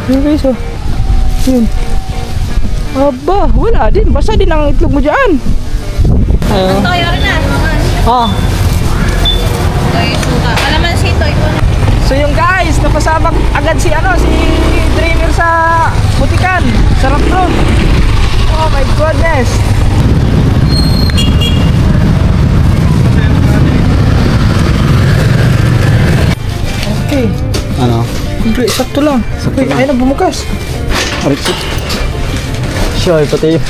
Yun guys oh. Yun. Aba, wala din. Basta din ang itlog mo dyan. Ayun. Toyo rin na. Oh. Toyo suka. Kalamansi toyo. So yung guys, napasabak agad si Dreamer sa butikan. Sarap bro. Oh my goodness. Okay. Ano? Hindi, sakto lang. Sakto lang. Ayun na, bumukas. Aritso. Sure, pati yun.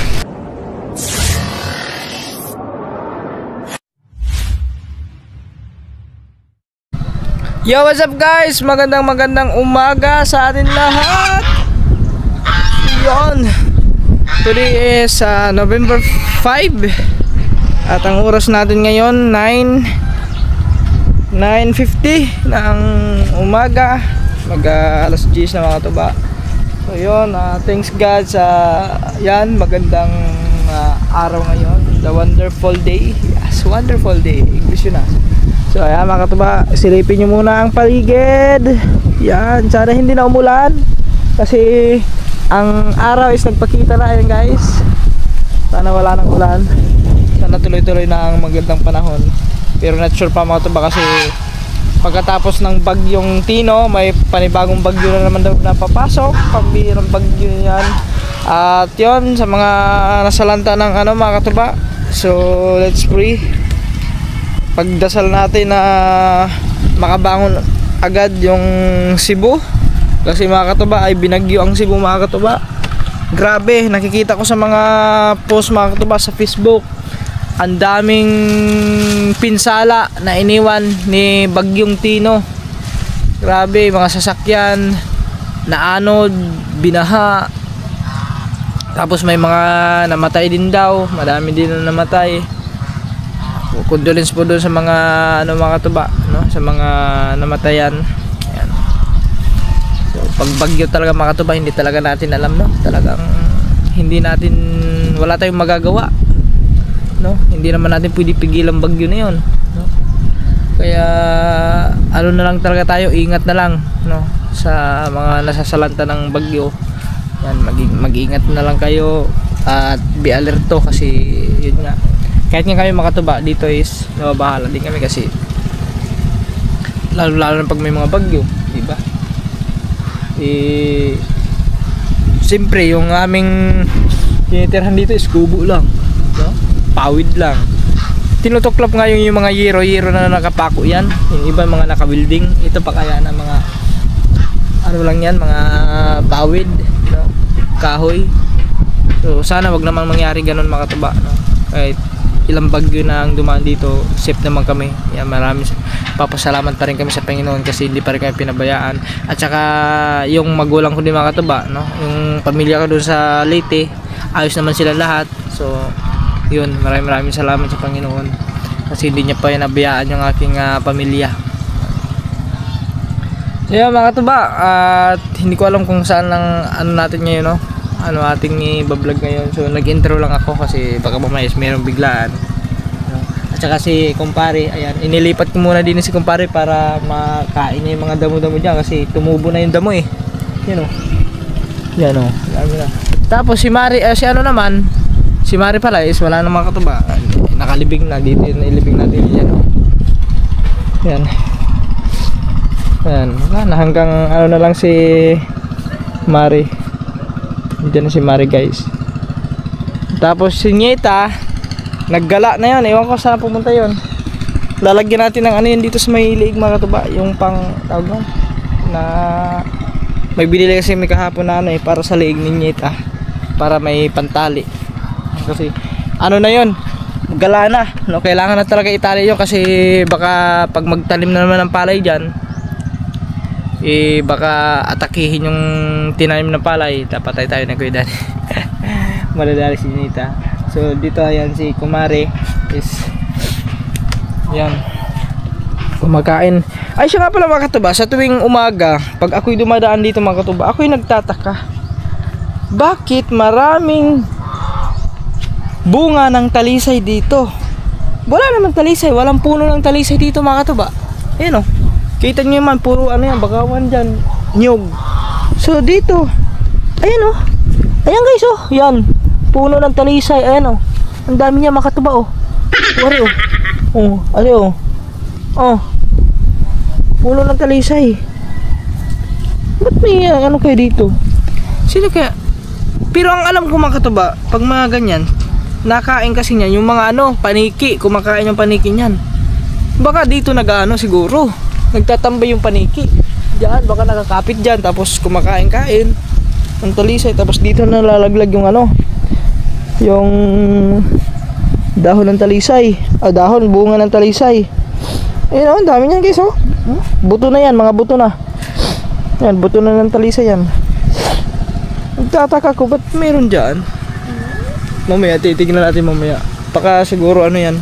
Yo, what's up guys? Magandang umaga sa atin lahat. Yon. Today is November 5. At ang oras natin ngayon 9:50 ng umaga. Alas 10 na mga tuba. So yun, thanks God sa yan, magandang araw ngayon. The wonderful day. Yes, wonderful day. English yun So ayan mga katuba, silipin nyo muna ang paligid. Yan, sana hindi na umulan kasi ang araw is nagpakita na yan guys. Sana wala nang ulan. Sana tuloy-tuloy na ang magandang panahon. Pero not sure pa mga katuba kasi pagkatapos ng bagyong Tino, may panibagong bagyo na naman daw napapasok. Pambihirang bagyo yan. At yun, sa mga nasalanta ng mga katuba. So let's pray. Pagdasal natin na makabangon agad yung Cebu kasi mga katuba ay binagyo ang Cebu mga katuba. Grabe, nakikita ko sa mga post mga katuba sa Facebook, ang daming pinsala na iniwan ni bagyong Tino. Grabe, mga sasakyan naanod, binaha, tapos may mga namatay din daw, madami din na namatay. Condolence po doon sa mga mga katuba, no? Sa mga namatayan. Ayan. So pag bagyo talaga mga katuba, hindi talaga natin alam, no? Talagang hindi natin, wala tayong magagawa, no? Hindi naman natin pwede pigil ang bagyo na 'yon, no? Kaya na lang talaga tayo, ingat na lang, no? Sa mga nasasalanta ng bagyo. Yan, mag-ingat na lang kayo at be alerto kasi yun nga. Kahit nga kami makatuba dito is nababahala din kami kasi lalo na pag may mga bagyo, di ba? Siyempre yung aming tinitirhan dito is kubo lang, no? Pawid lang. Tinutuklap nga yung mga yero na nakapako yan, yung iba mga naka-building. Ito pa kaya na mga lang yan, mga pawid, no? Kahoy. So sana wag namang mangyari ganun mga katuba, no? Kahit ilang bagyo na ang dumaan dito, safe naman kami. Yan, maraming papasalamat pa rin kami sa Panginoon kasi hindi pa rin kami pinabayaan. At saka yung magulang ko din mga katuba, no? Yung pamilya ko doon sa Leyte, ayos naman sila lahat. So yun, maraming salamat sa Panginoon kasi hindi niya pa pinabayaan yung aking pamilya. So yun mga katuba, at hindi ko alam kung saan lang natin ngayon, no? Ating i-vlog ngayon. So nag-intro lang ako kasi baka mamaya mayroong biglaan, no? At saka si kumpare, ayan, inilipat ko muna din si kumpare para makain niya yung mga damo-damo dyan kasi tumubo na yung damo eh. Yan o, yan o, dami na. Tapos si Mari, naman, si Mari pala is wala namang katuba, nakalibing na dito, nailibing natin yan o. Yan, yan, wala na, hanggang na lang si Mari. Diyan na si Mari guys. Tapos si Nieta naggala na yun. Ewan ko saan pumunta yun. Lalagyan natin ng yun dito sa may liig mga katuba. Yung pang tawag mo na may binili kasi may kahapon na para sa liig ni Nieta, para may pantali. Kasi na yun, gala na, no? Kailangan na talaga itali yun kasi baka pag magtalim na naman ng palay dyan, baka atakihin yung tinanim ng palay. Tapatay tayo na Kuya Dani. Madadali si Nita. So dito ayan si Kumare is yan, kumakain. Ay siya nga pala mga katuba, sa tuwing umaga pag ako'y dumadaan dito mga katuba, ako'y nagtataka bakit maraming bunga ng talisay dito. Wala naman talisay, walang puno ng talisay dito mga katuba. Ayan o, kita nyo man, puro yan, bagawan dyan, nyug. So dito, ayan oh. Ayan guys oh, yan. Puno ng talisay, ayan oh. Ang dami niya makatuba oh. Wari oh. Oh, ano oh. Oh. Puno ng talisay. Ba't may ano kayo dito? Sino kaya? Pero ang alam ko mga katuba, pag mga ganyan, nakain kasi niyan yung mga ano, paniki, kumakain yung paniki niyan. Baka dito nag-ano siguro, nagtatambay yung paniki. Diyan, baka nakakapit diyan tapos kumakain-kain ng talisay, tapos dito nalalaglag yung ano, yung dahon ng talisay, dahon, bunga ng talisay. Ayun oh, ang dami niyan guys oh. Buto na yan, mga buto na. Yan, buto na ng talisay yan. Nagtataka ko, ba't meron dyan? Mamaya, titignan natin mamaya. Baka siguro ano yan,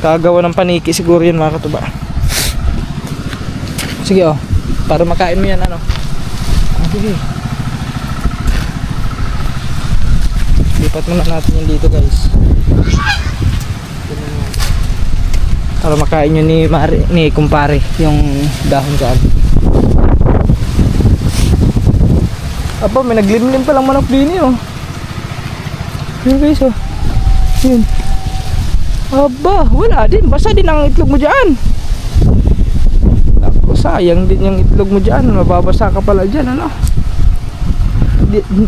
kagawa ng paniki siguro yan mga katuba. Sige oh, para makain mo yan ano. Sige. Lipat muna natin yan dito guys. Para makain nyo ni kumpare yung dahon dyan. Aba, may naglimlim pa lang manok din eh oh. Yun guys oh. Yun. Aba, wala din. Basta din ang itlog mo dyan. Ako, sayang din yung itlog mo dyan. Mababasa ka pala dyan ano.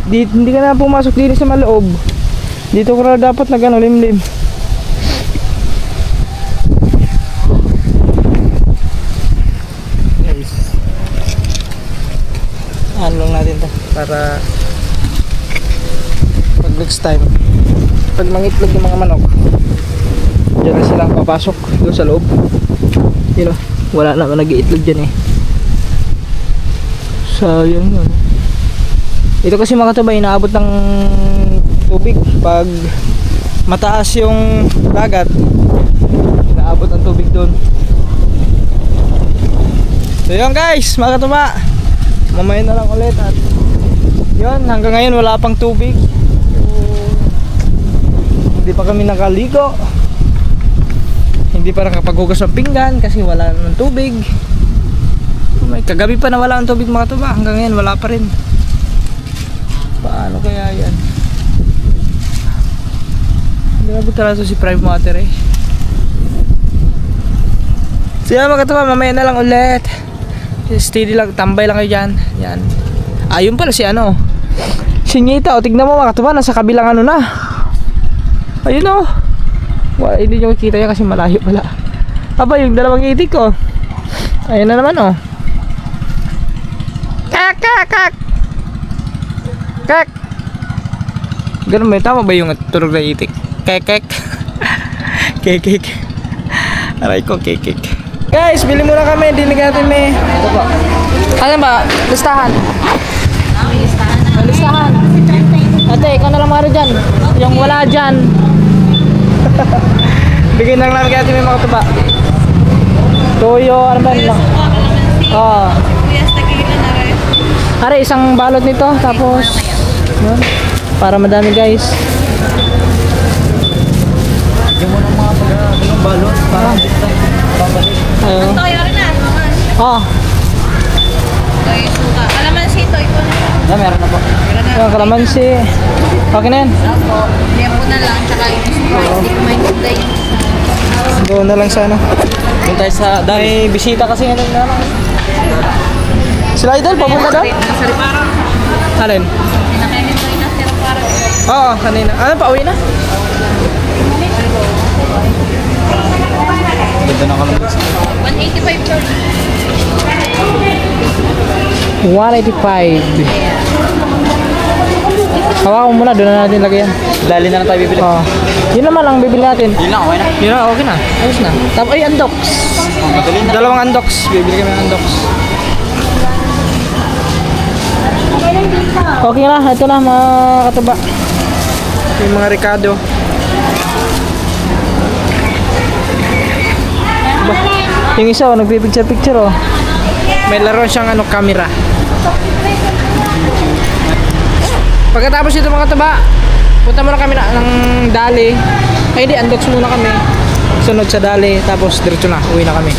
Hindi ka na pumasok din sa maloob. Dito ka na dapat na gano'n limlim. Guys, ano lang natin to para pag next time, pag mangitlog yung mga manok, diyan na sila papasok doon sa loob. You know, wala naman nag-iitlog dyan eh. So yun yun. Ito kasi mga katuba, inaabot ng tubig pag mataas yung dagat, inaabot ng tubig doon. So yun guys, mga katuba, mamaya na lang ulit. At yun, hanggang ngayon wala pang tubig. Hindi pa kami nakaligo, hindi pa nakapaghugas ng pinggan kasi wala ng tubig. Kagabi pa na wala ng tubig mga tuba, hanggang ngayon wala pa rin. Paano kaya yan? Grabe talaga si Prime Water eh. So yan mga tuba, mamaya na lang ulit. Steady lang, tambay lang kayo dyan. Yan. Ayun pala si ano, si Nita, o tignan mo mga tuba, nasa kabilang ano na. Ayun o. Wala, hindi nyo makikita yan kasi malayo pala. Aba, yung dalawang itik ko. Ayun na naman o. Kak, kak, kak. Kak. Ganun ba? Tama ba yung tunog na itik? Kek, kek. Kek, kek. Aray ko, kek, kek. Guys, bili muna kami. Dinig natin may. Ito po. Ano ba? Listahan. Listahan. Ate, ikaw na lang maro dyan. Yung wala dyan. Bigyan lang namin kaya may mga tuba. Toyo, ano ba lang? Oo. Are, isang balot nito. Tapos, yun. Para madami guys. Yung mo ng mga pag-anong balot. Parang babalik. Ayun. Toyo rin na. Oo. Toyo suka. Kalamansi, toyo po na. Yeah, meron na po. Yung kalamansi. Okay na yan. Opo. Lempo na lang. Tsaka yung Sprite. Hindi ko maintindihan yung isa. Doon na lang sana. Doon tayo sa May bisita kasi ngayon na lang. Sila Idol, papunta doon? Nasa Ripara. Alin? Pinakainin toyo na sa Ripara. Oo, kanina. Ano, pauwi na? ganda na kalamansi. 185 per. 185. Hawakan mo muna, doon na natin lagyan. Dali na lang tayo bibili. Oo. Yun naman ang bibili natin. Yun lang, okay na. Yun na, okay na. Ayos na. Tapos ay, andox. Oh, madali na. Dalawang andox. Bibili kami ng andox. Okay na, ito na mga katuba. Yung mga Ricardo. Yung isa, oh, nagpipicture-picture, oh. May laro siyang ano, camera. Pagkatapos ito mga katuba, punta muna kami ng Dali. Ay di, andox muna kami. Sunod sa Dali, tapos diretso na, uwi na kami.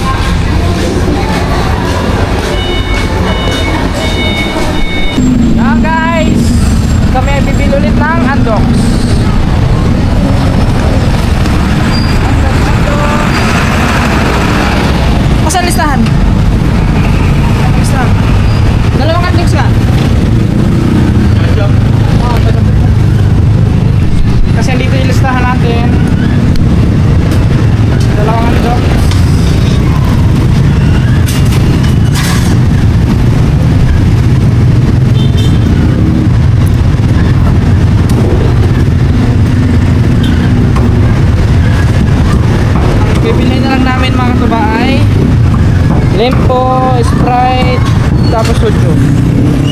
Limpo, Sprite, tapos soju.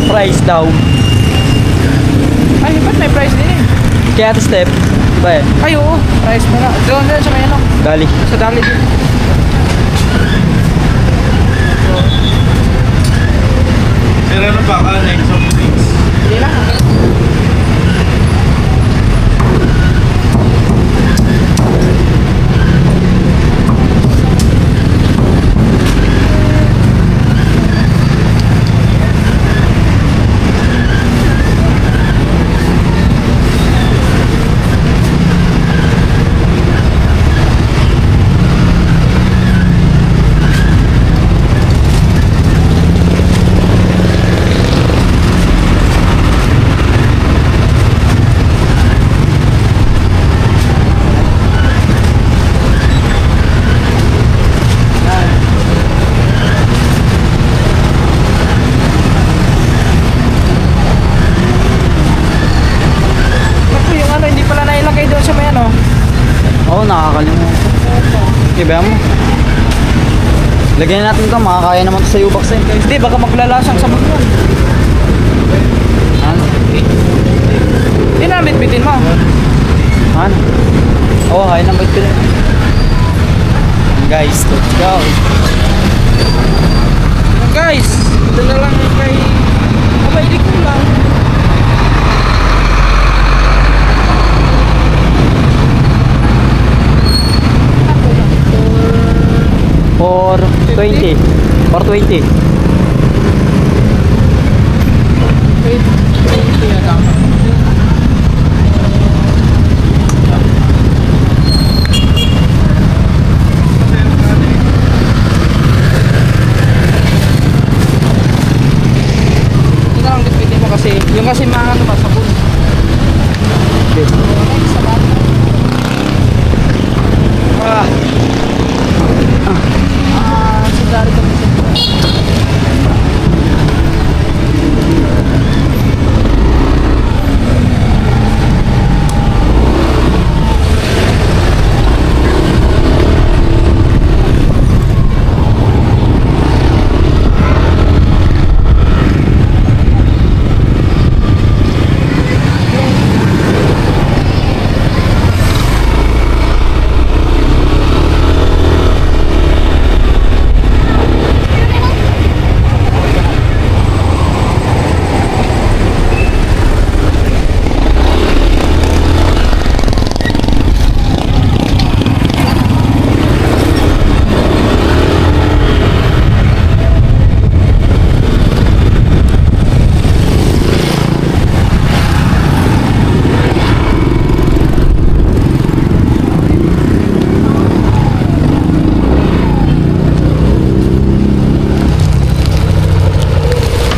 Price daw. Ay, ba't may price din eh? Kaya ito step. Ba Ay, oo. Price mo na. Doon sa may ano. Gali. Sa dali din. Pero ano ba ka? Next of things. Hindi lang. Ba't yung ano, hindi pala nailagay doon sa may ano? Oo, nakakalimutan. Kaya mo. Lagyan natin ito, makakaya naman ito sa U-Box eh. Hindi, baka maglalasang sa bagyan. Ano? Hindi na, bitbitin mo. Ano? Oo, kaya naman ito. Guys, let's go. Guys, ito na lang kay Kabaylik ko lang. For 20. For 20. Wait, hindi na tama. Ito na lang bitbitin mo kasi, yung kasi mga ano ba, sabon. Ah. Sundari kami sa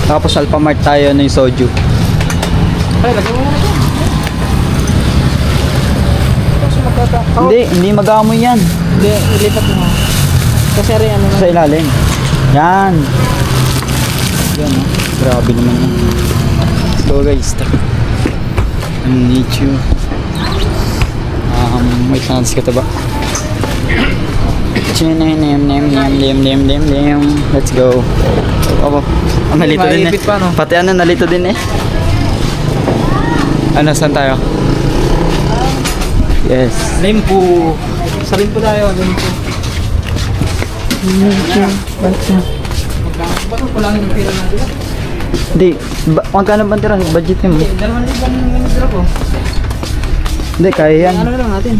Tapos Alphamart tayo ng soju. ay, lagyan mo muna ito. Kasi Hindi mag-aamoy yan. Hindi, ilipat mo. Kasi rin ano na. Sa ilalim. Yan. Yan oh. Grabe naman yan. Let's go guys. I need you. Wait lang, ka ba? Let's go. Oh, nalito din eh. Maipit pa, no? Pati ano, nalito din eh. Ano, saan tayo? Yes. Limpo. Sa limpo tayo, limpo. Ba't ang kulangin yung pira natin? Hindi, magkano ba ang tira? Budgetin mo? 2,000 ang tira ko. Hindi, kaya yan. Ano lang natin?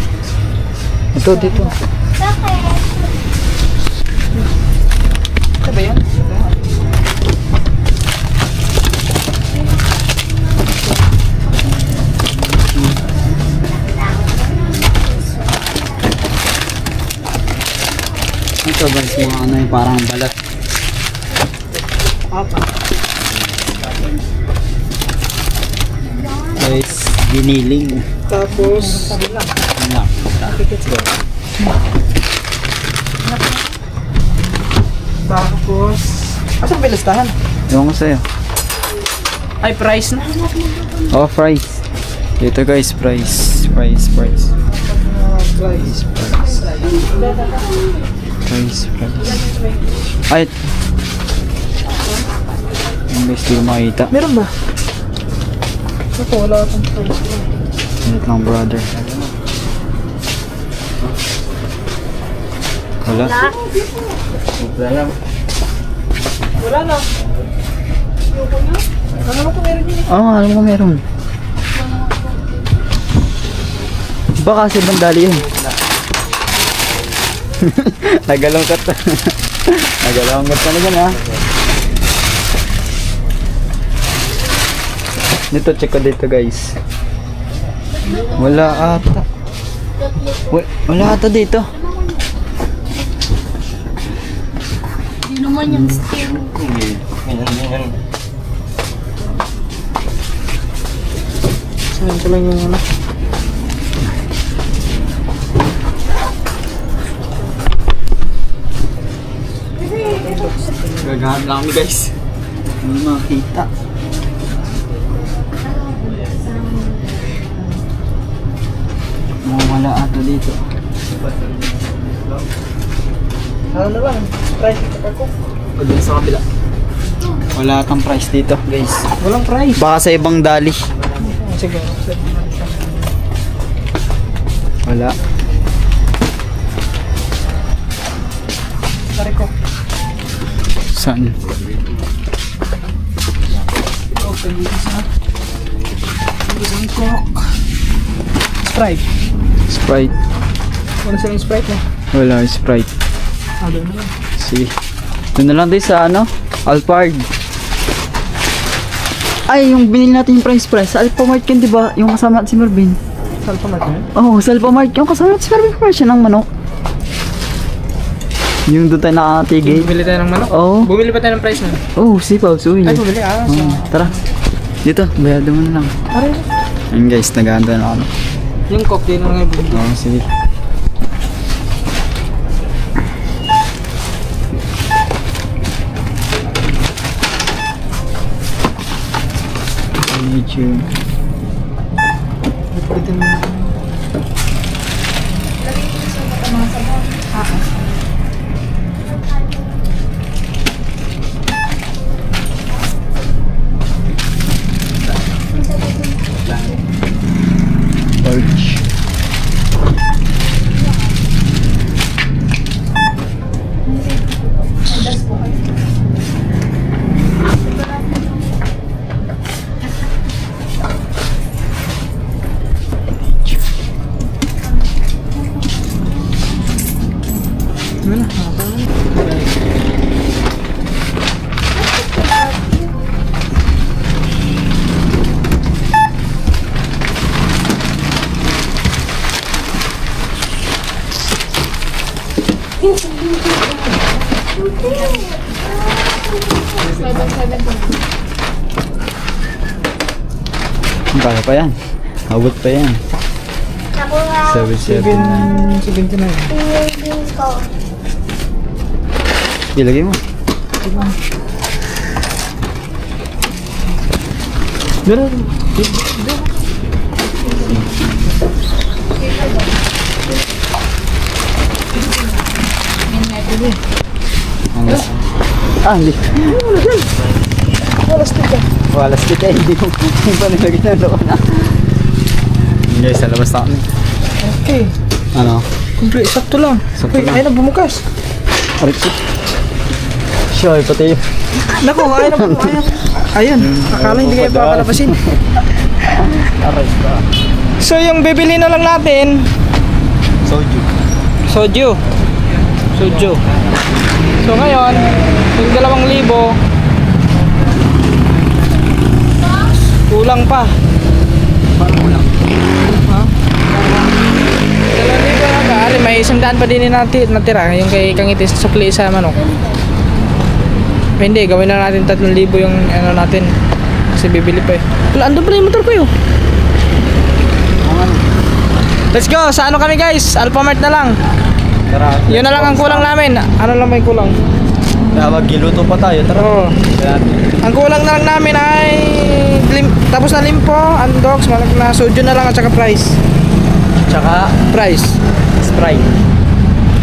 Ito, dito. Ito ba yan? Ito ba mga ano yung parang balat? Apa. Guys, giniling. Tapos, Ano? tapos, asan ba listahan? Ewan ko sa'yo. Ay, price na. Oh, fries. Dito guys, price. Price. Price. Ay! Ang guys, di ko makita. Meron ba? Ako, wala akong price. Wait lang, brother. Wala? Wala na. Alam mo kung meron yun. Oo, alam ko meron. Baka kasi bandali yun. Nagalungkat na. Nagalungkat ka na dyan, ha? Dito, check ko dito, guys. Wala ata. Wala ata dito. Hindi naman yung steam. Saan ko lang yung ano. Gagahan lang kami, guys. Hindi makita. Wala ata dito. Ano na lang, price ito ako. O dun sa kabila. Wala atang price dito, guys. Walang price. Baka sa ibang dali. Sige. Wala. Pare ko. Saan? Okay, isang Coke. Sprite. Sprite. Wala silang Sprite na. Wala, Sprite. Doon na lang. Sige. Doon na lang tayo sa ano? Alphard. Ay, yung binili natin yung price. Sa Alphamart yun, di ba? Yung kasama natin si Marvin. Sa Alphamart na yun? Oo, sa Alphamart. Yung kasama natin si Marvin Fresh ng manok. Yung doon tayo nakatigil. Bumili tayo ng manok? Oo. Bumili pa tayo ng price na? Oh, sipaw, suwi. Ay, bumili so... Tara. Dito, bayado mo na lang. Pare. Ayun guys, nag-aanda na ako. Yung Coke din ang bumili. Oo, sige. YouTube. Pwede mo. Torch. Kaya pa yan. Abot pa yan. 779. 79. Ilagay mo. Meron. Hindi. Wala stick ka. Wala stick eh. Hindi ko pa nilagay na doon na. Guys, sa labas na kami. Okay. Ano? Complete. Sakto lang. Sakto Uy, lang. ayun na bumukas. Arikit. Sure, pati yun. Naku, ayun na bumukas. Ayun. Akala hindi kayo papalabasin. Aray ka. So yung bibili na lang natin. Soju. Soju. So ngayon, yung 2,000 kulang pa. Parang kulang. Ha? 2,000 na ba? Ari, may 100 pa din natira yung kay Kangitis sa sukli sa manok. Hindi, gawin na natin 3,000 yung ano natin. Kasi bibili pa eh. Wala, andun pala yung motor ko yun. Let's go! Sa ano kami guys? Alphamart na lang. Tara. Yun na lang ang kulang namin. Ano lang may kulang? Kaya maggiluto pa tayo. Tara. Oo. Kaya Ang kulang na lang namin ay tapos na limpo, andox, malag na soju na lang at saka price. tsaka Price. Sprite.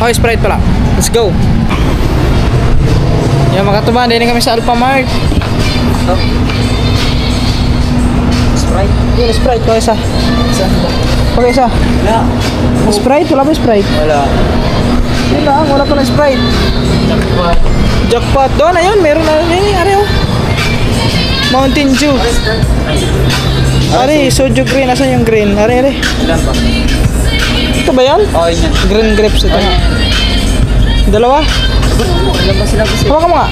Oh, Sprite pala. Let's go. Yan mga katubahan, din kami sa Alphamart. Sprite. Yun, Sprite. Pag isa. Pag isa. Wala. Sprite? Wala ba Sprite? Wala. Yun lang, wala pa na Sprite. Jackpot. Doon na yun, meron na yun. Ari oh. Mountain Dew. Ari, soju green. Asan yung green? Ari. Ilan ba? Ito ba yan? Oo, yun yan. Green grapes ito. Dalawa? Ilan ba sila kasi? Tawagan mo nga.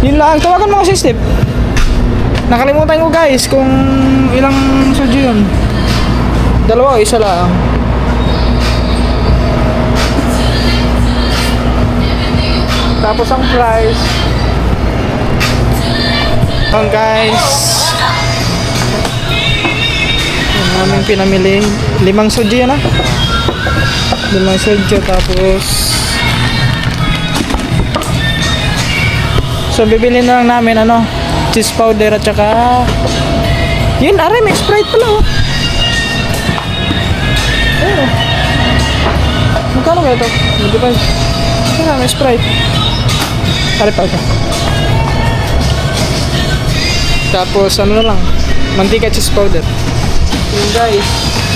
Yun lang. Tawagan mo kasi Steve. Nakalimutan ko guys kung ilang soju yun. Dalawa o isa lang. Tapos ang price. Ang guys. Yung aming pinamili. 5 soju yan ah. 5 soju tapos. So bibili na lang namin ano. Cheese powder at saka yun, aray, may Sprite pala oh. Ayun oh. Magkano kaya ito? Hindi pa. May Sprite. Aray pa ito. Tapos ano na lang, mantika cheese powder. Yun guys,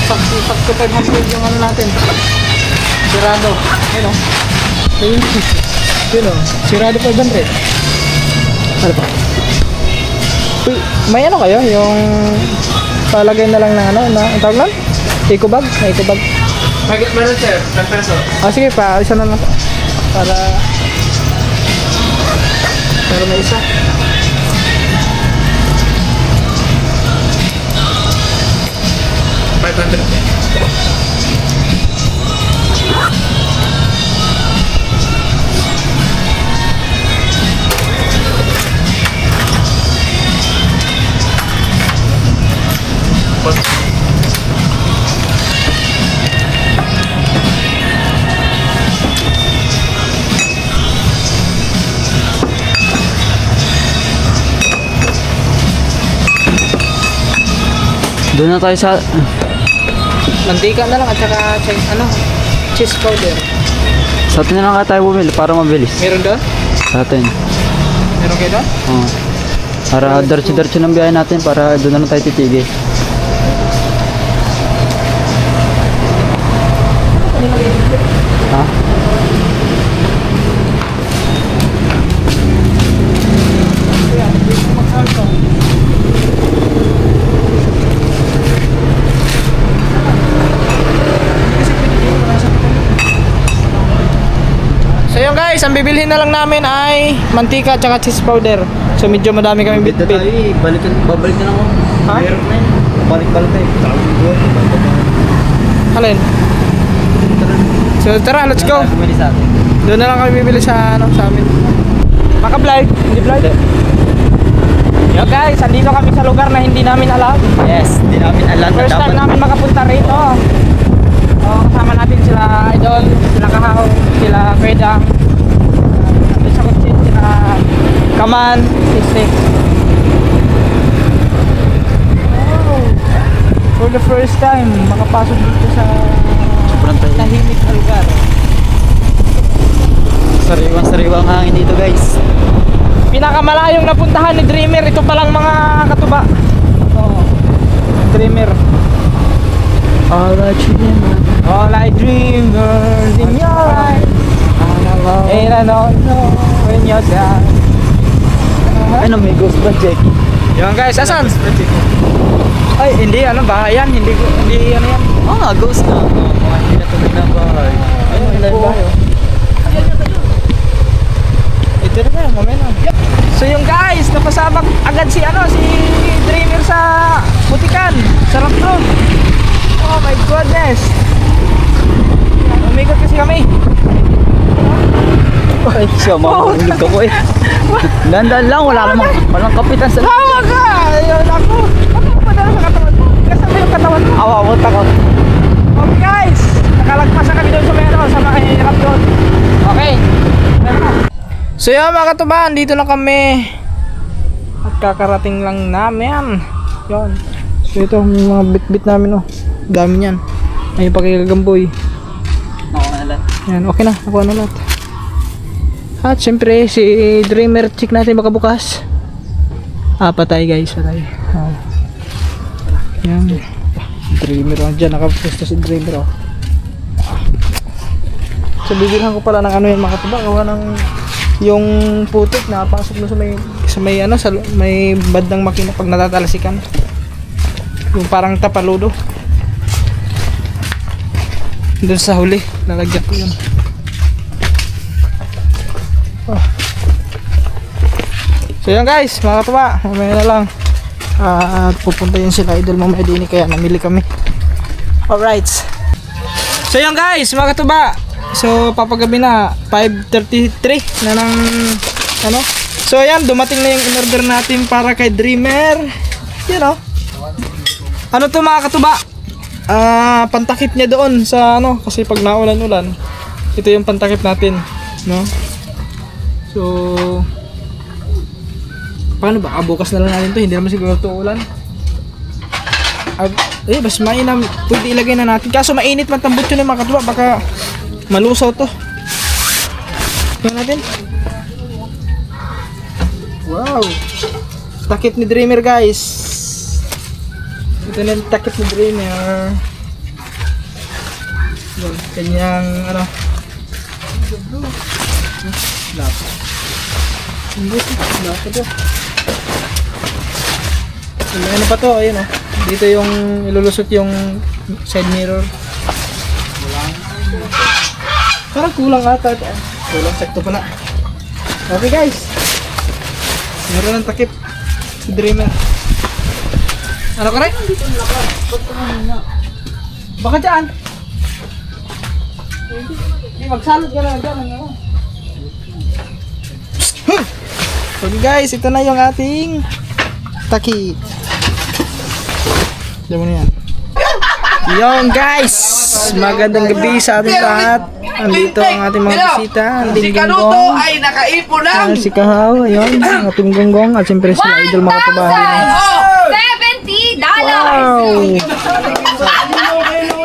sakto 500 yung ano natin. Sirado. Ayun oh. Yun oh, sirado 500. Ano pa? Uy, may ano kayo? Yung palagay na lang ng ano, na, ang tawag lang? Eco bag? May eco bag. Meron sir, 10 peso. Ah, sige pa, isa na lang. Para may isa. Doon na tayo sa... Mantika na lang at saka cheese powder. Sa atin na lang tayo bumili para mabilis. Meron doon? Sa atin. Meron kayo doon? Oo. Para diretso-diretso ng biyahe natin para doon na lang tayo titigil. Ha? So yun guys, ang bibilhin na lang namin ay mantika at saka cheese powder. So medyo madami kami Bit na bitbit. tayo eh. Babalik na lang ako. Ha? Meron na yun. Balik-balik tayo. Alin? So tara, let's go. Bumili sa atin. Doon na lang kami bibili sa sa amin. Maka-vlog, hindi vlog. Yo guys, andito kami sa lugar na hindi namin alam. Yes, di namin alam. First time namin makapunta rito. Kasama natin sila Idol, sila Kahaw, sila Kwedang, sa kutsin, sila Kaman, Sisik. For the first time, makapasok dito sa tahimik na lugar. Sariwang hangin dito guys. Pinakamalayong napuntahan ni Dreamer, ito palang mga katuba. Dreamer. All I dream girls in your eyes, and I don't know when you're down. Ano, may ghost ba, Jackie? Yan guys, asan? Ay, hindi ano bahayan, hindi ano yan. Oo nga, ghost na. Mga hindi na tuloy ng bahay. Ayun, ilan bahay oh. Ito na ba, mamaya na. So yung guys, napasabak agad si Dreamer sa Butikan, sa Rock Road. Oh my goodness. Umikot kasi kami. Ay, siya, mahulog ako eh. Dandan lang, walang kapitan sa... Hawa ka! Ayun ako. Ano ko pa sa katawan mo? Kasama yung katawan mo. Awawot ako. Okay guys, nakalagpasan kami doon sa sa mahirap doon. Okay. So yun mga katubahan, dito na kami. At kakarating lang namin. Yun. So ito, yung mga bit-bit namin oh. Dami niyan. Ayun, pakigagamboy. Ako na lang. Yan, okay na. Nakuha na lahat. At syempre, si Dreamer, check natin baka bukas. Patay guys, patay. Yan. Dreamer, dyan nakapusto si Dreamer. So bibilhan ko pala ng ano yung mga tuba, gawa ng yung putik na pasok na sa may bandang makina pag natatalasikan. Yung parang tapaludo. Doon sa huli, nalagyan ko yun. So yan guys, mga katuwa, mamaya na lang. At pupunta yun sila idol mamaya din, kaya namili kami. Alright. So yan guys, mga katuba. So papagabi na 5:33 na ng ano. So ayan, dumating na yung in-order natin para kay Dreamer. You know. Ano to mga katuba? Pantakip niya doon sa ano, kasi pag naulan-ulan, ito yung pantakip natin, no? So paano ba? Bukas na lang natin to, hindi naman siguro ito ulan. Bas mainam, pwede ilagay na natin. Kaso mainit man tambot yun mga katuba, baka malusaw to. Tingnan natin. Wow! Takip ni Dreamer guys. Ito na yung takip ni Dreamer. Yan, kanyang ano. Lapot. Lapot to. Ano pa to? Ayun o. Dito yung ilulusot yung side mirror. Parang kulang ata. Kulang sakto pala. Okay guys. Meron ng takip si Dreamer. Ano ka rin? Baka dyan. Hindi, magsalot ka na dyan. Okay guys, ito na yung ating takip. Diyan mo na yan. Yung guys, magandang gabi sa ating lahat. Andito ang ating mga bisita. Si Kanuto ay nakaipon lang. Si Kahaw, ayun, ang ating gonggong. At siyempre sila idol mga kabahay. $70! Wow!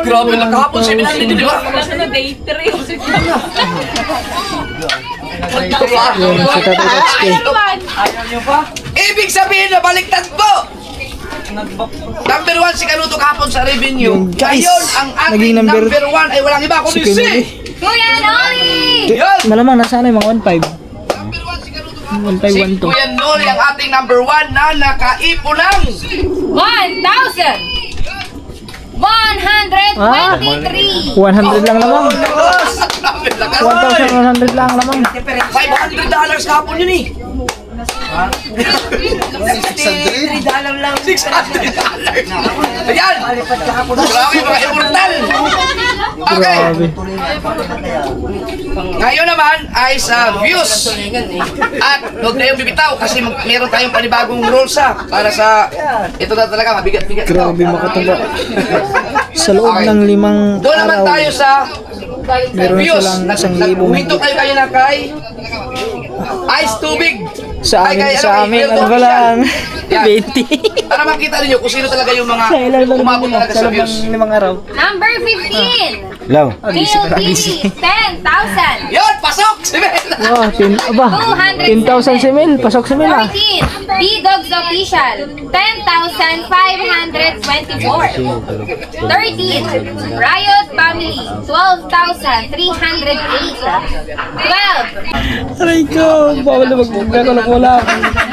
Grabe lang kahapon siya binalito, di ba? Yun, si Tatay Tatsuki. Ibig sabihin na baliktad po. Number 1 si Kanuto kahapon sa revenue. Yun, guys. Ngayon, ang ating Naging number number 1 ay walang iba kundi si si... Kuya Noli! Yun! Malamang nasa ano yung mga 1.5. Number 1 si Kanuto kahapon. 1.5, Si 1.2. Kuya Noli ang ating number 1 na nakaipon lang. 1,123! 100 lang lamang. 1,100 lang lamang. $500 kahapon yun eh. $600 Ayan! Grabe mga immortal! Okay! Grabe. Ngayon naman ay sa views. At huwag na yung bibitaw kasi meron tayong panibagong rules para sa... Ito na talaga, mabigat-bigat ito. Grabe makataba. Sa loob ng 5 Doon naman araw, tayo sa meron views. silang 1,000. Huminto kayo na kay Ice Tubig. Sa Ay, amin, kay, sa amin, ano ba lang? Yan. 20. Para makita ninyo kung sino talaga yung mga Sa ilan ba umabot naman talaga sa sa loob views. ng 5 araw? Number 15! Hello. KLTV, 10,000! Yun! Pasok! Si Mel! Wow, aba, 10,000 si Mel. Pasok si Mel ah. 14! B-Dogs Official, 10,524! 13! Riot Family, 12,308! 12! Aray ko, bawal na mag-vlog ako ng wala.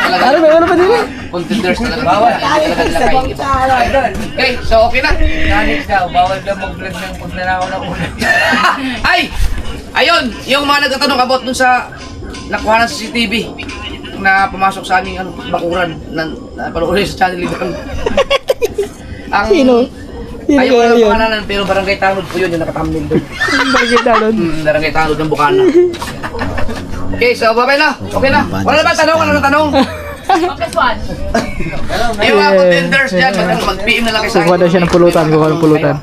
Ano ba, ano pa din eh? Contenders talaga. Bawal. Talaga nila kayo. Okay, so okay na. Nanis daw, bawal daw mag-vlog ng pagnanakaw na ulan. Ay! Ayun! Yung mga nagtatanong about dun sa nakuha ng CCTV na pumasok sa aming bakuran na panoorin sa channel nito. Ang... Sino? Sino Ayaw kaya na yun? pangalanan pero barangay Tanod po yun yung nakatambling doon. Bakit dalon? Barangay Tanod ng Bukana. Okay, so babay na. Okay na. Wala na ba tanong? Wala na tanong? Yung mga contenders dyan, mag-PM na lang kayo sa Kukuha daw siya ng pulutan, kukuha ng pulutan.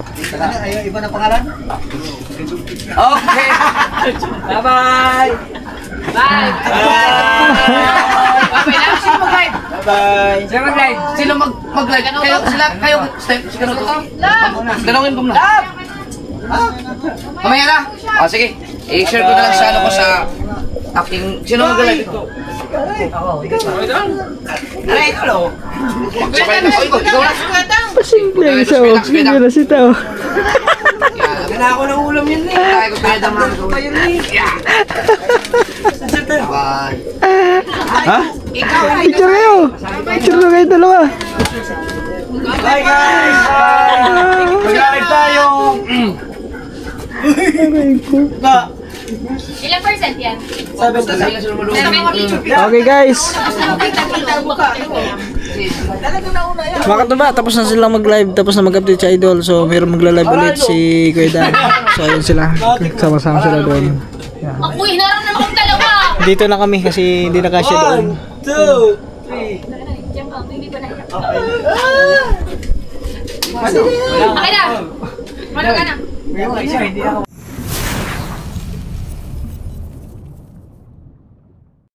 Iba na pangalan? Okay. Bye-bye! Bye! Babay na. Sino mag-live? Bye-bye! Sino mag-live? Sino mag-live? Kayo, sila, kayo, si Kanuto. Tanongin ko muna. Mamaya na. O, sige. I-share ko na lang sa ano ko sa aking... Sino mag-live ito? Aray, ito lo. Sabay na. O, ikaw na. Pasimple ang isa oh. Sige na sita oh. Kala ako ng ulam yun eh. Kaya ko pwede ang mga Pa yun eh. Bye. Ha? Picture kayo. Picture na kayo dalawa. Bye guys! Bye! Mag-live tayo! Ilang percent yan? Okay guys. Mga katuba, tapos na sila mag-live, tapos na mag-update si Idol. So, mayroon magla-live ulit si Kuya Dan. So, ayun sila. Sama-sama sila doon. Ako, hinarang naman akong dalawa. Dito na kami kasi hindi na kasya doon. 1, 2, 3. Diyan pa, hindi pa na. Wala. Okay na. Ano ka na? Hindi ako.